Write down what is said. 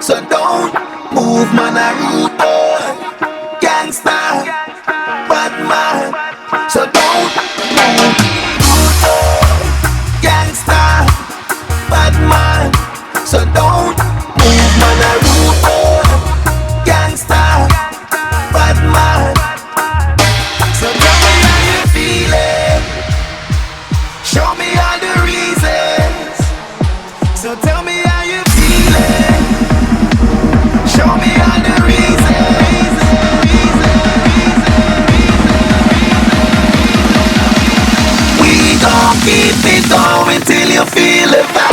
So don't move, man, a rude boy, gangsta, bad man. So don't move, rude boy, gangsta, bad man. So don't move, man, a rude boy, gangsta, bad man. So tell me how you feeling, show me all the reasons. So tell me how you feeling, show me all the reasons. We gon' keep it going till you feel the vibe.